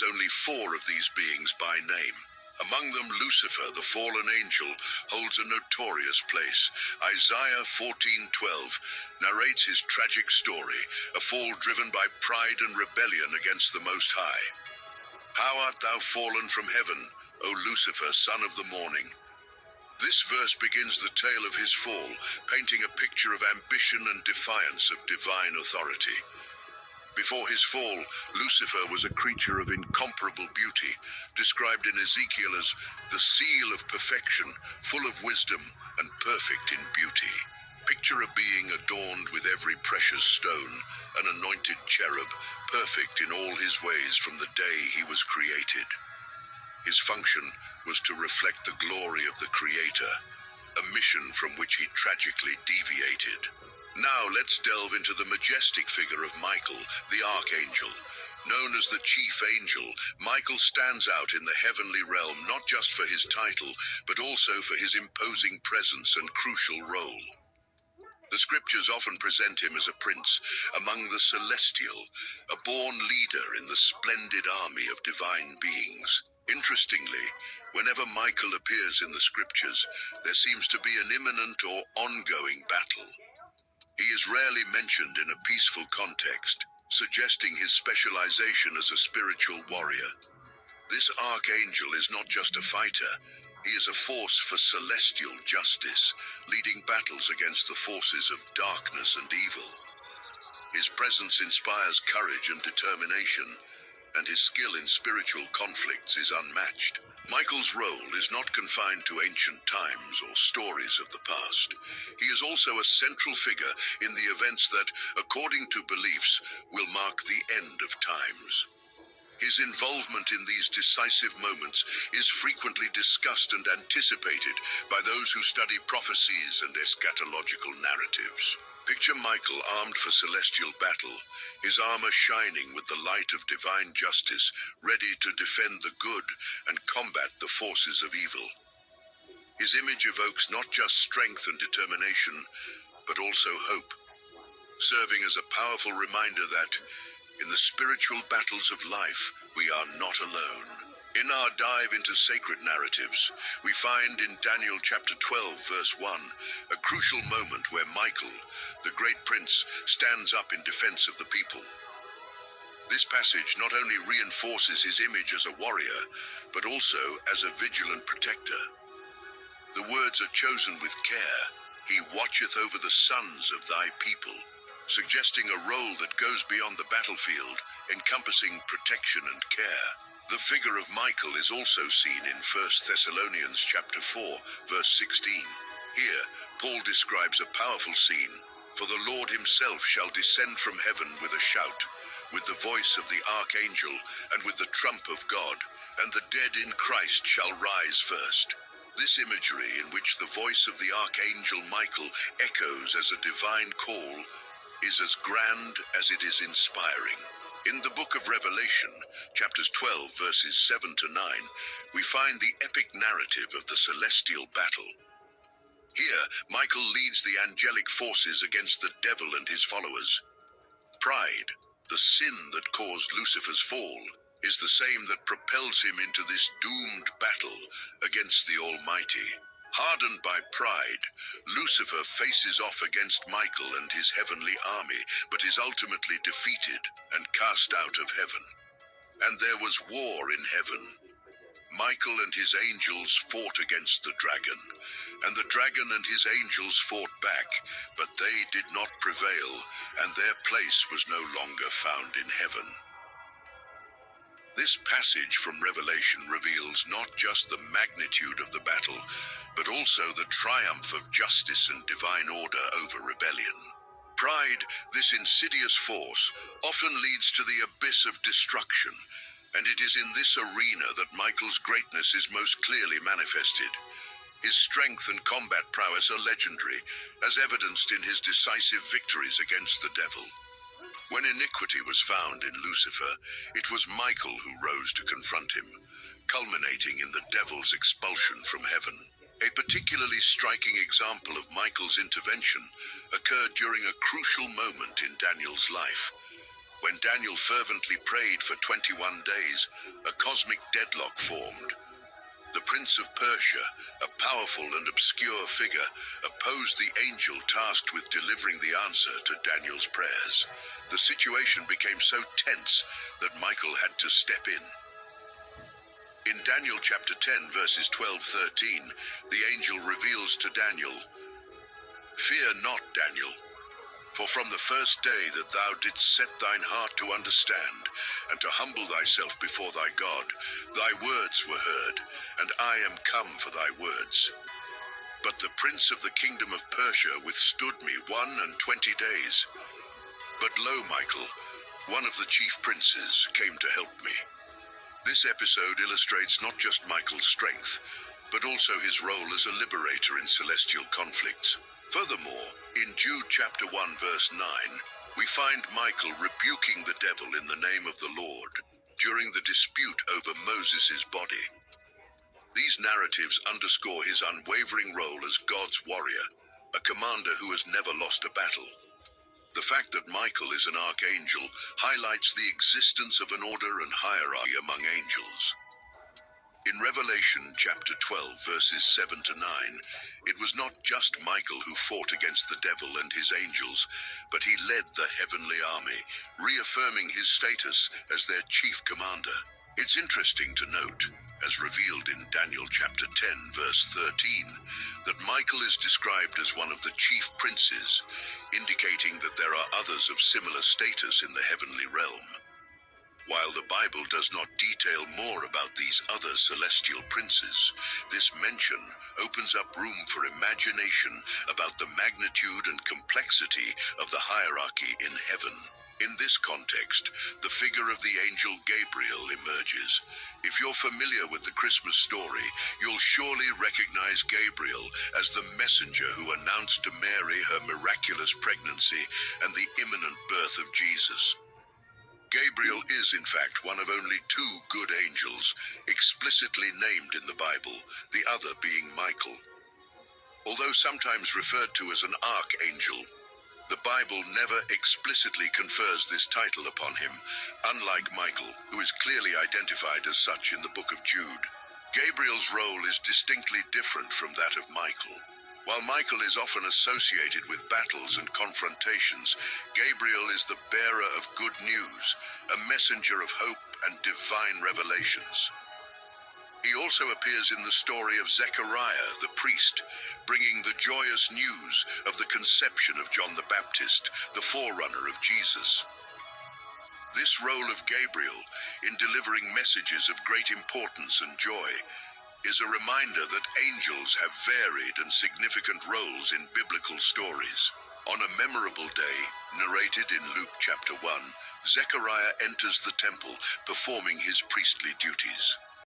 mentions only 4 of these beings by name. Among them, Lucifer, the fallen angel, holds a notorious place. Isaiah 14:12 narrates his tragic story, a fall driven by pride and rebellion against the Most High. How art thou fallen from heaven, O Lucifer, son of the morning? This verse begins the tale of his fall, painting a picture of ambition and defiance of divine authority. Before his fall, Lucifer was a creature of incomparable beauty, described in Ezekiel as the seal of perfection, full of wisdom and perfect in beauty. Picture a being adorned with every precious stone, an anointed cherub, perfect in all his ways from the day he was created. His function was to reflect the glory of the Creator, a mission from which he tragically deviated. Now let's delve into the majestic figure of Michael, the Archangel. Known as the Chief Angel, Michael stands out in the heavenly realm not just for his title, but also for his imposing presence and crucial role. The scriptures often present him as a prince among the celestial, a born leader in the splendid army of divine beings. Interestingly, whenever Michael appears in the scriptures, there seems to be an imminent or ongoing battle. He is rarely mentioned in a peaceful context, suggesting his specialization as a spiritual warrior. This archangel is not just a fighter, he is a force for celestial justice, leading battles against the forces of darkness and evil. His presence inspires courage and determination, and his skill in spiritual conflicts is unmatched. Michael's role is not confined to ancient times or stories of the past. He is also a central figure in the events that, according to beliefs, will mark the end of times. His involvement in these decisive moments is frequently discussed and anticipated by those who study prophecies and eschatological narratives. Picture Michael armed for celestial battle, his armor shining with the light of divine justice, ready to defend the good and combat the forces of evil. His image evokes not just strength and determination, but also hope, serving as a powerful reminder that, in the spiritual battles of life, we are not alone. In our dive into sacred narratives, we find in Daniel chapter 12, verse 1, a crucial moment where Michael, the great prince, stands up in defense of the people. This passage not only reinforces his image as a warrior, but also as a vigilant protector. The words are chosen with care. He watcheth over the sons of thy people, suggesting a role that goes beyond the battlefield, encompassing protection and care. The figure of Michael is also seen in 1 Thessalonians chapter 4, verse 16. Here, Paul describes a powerful scene. For the Lord himself shall descend from heaven with a shout, with the voice of the archangel, and with the trump of God, and the dead in Christ shall rise first. This imagery, in which the voice of the archangel Michael echoes as a divine call, is as grand as it is inspiring. In the book of Revelation, chapters 12, verses 7 to 9, we find the epic narrative of the celestial battle. Here, Michael leads the angelic forces against the devil and his followers. Pride, the sin that caused Lucifer's fall, is the same that propels him into this doomed battle against the Almighty. Hardened by pride, Lucifer faces off against Michael and his heavenly army, but is ultimately defeated and cast out of heaven. And there was war in heaven. Michael and his angels fought against the dragon, and the dragon and his angels fought back, but they did not prevail, and their place was no longer found in heaven. This passage from Revelation reveals not just the magnitude of the battle, but also the triumph of justice and divine order over rebellion. Pride, this insidious force, often leads to the abyss of destruction, and it is in this arena that Michael's greatness is most clearly manifested. His strength and combat prowess are legendary, as evidenced in his decisive victories against the devil. When iniquity was found in Lucifer, it was Michael who rose to confront him, culminating in the devil's expulsion from heaven. A particularly striking example of Michael's intervention occurred during a crucial moment in Daniel's life. When Daniel fervently prayed for 21 days, a cosmic deadlock formed. The Prince of Persia, a powerful and obscure figure, opposed the angel tasked with delivering the answer to Daniel's prayers. The situation became so tense that Michael had to step in. In Daniel chapter 10, verses 12-13, the angel reveals to Daniel, "Fear not, Daniel, for from the first day that thou didst set thine heart to understand, and to humble thyself before thy God, thy words were heard, and I am come for thy words. But the prince of the kingdom of Persia withstood me 21 days. But lo, Michael, one of the chief princes, came to help me." This episode illustrates not just Michael's strength, but also his role as a liberator in celestial conflicts. Furthermore, in Jude chapter 1 verse 9, we find Michael rebuking the devil in the name of the Lord during the dispute over Moses' body. These narratives underscore his unwavering role as God's warrior, a commander who has never lost a battle. The fact that Michael is an archangel highlights the existence of an order and hierarchy among angels. In Revelation chapter 12 verses 7-9, it was not just Michael who fought against the devil and his angels, but he led the heavenly army, reaffirming his status as their chief commander. It's interesting to note, as revealed in Daniel chapter 10 verse 13, that Michael is described as one of the chief princes, indicating that there are others of similar status in the heavenly realm. While the Bible does not detail more about these other celestial princes, this mention opens up room for imagination about the magnitude and complexity of the hierarchy in heaven. In this context, the figure of the angel Gabriel emerges. If you're familiar with the Christmas story, you'll surely recognize Gabriel as the messenger who announced to Mary her miraculous pregnancy and the imminent birth of Jesus. Gabriel is, in fact, one of only two good angels explicitly named in the Bible, the other being Michael. Although sometimes referred to as an archangel, the Bible never explicitly confers this title upon him, unlike Michael, who is clearly identified as such in the book of Jude. Gabriel's role is distinctly different from that of Michael. While Michael is often associated with battles and confrontations, Gabriel is the bearer of good news, a messenger of hope and divine revelations. He also appears in the story of Zechariah, the priest, bringing the joyous news of the conception of John the Baptist, the forerunner of Jesus. This role of Gabriel, in delivering messages of great importance and joy, is a reminder that angels have varied and significant roles in biblical stories. On a memorable day, narrated in Luke chapter 1, Zechariah enters the temple, performing his priestly duties.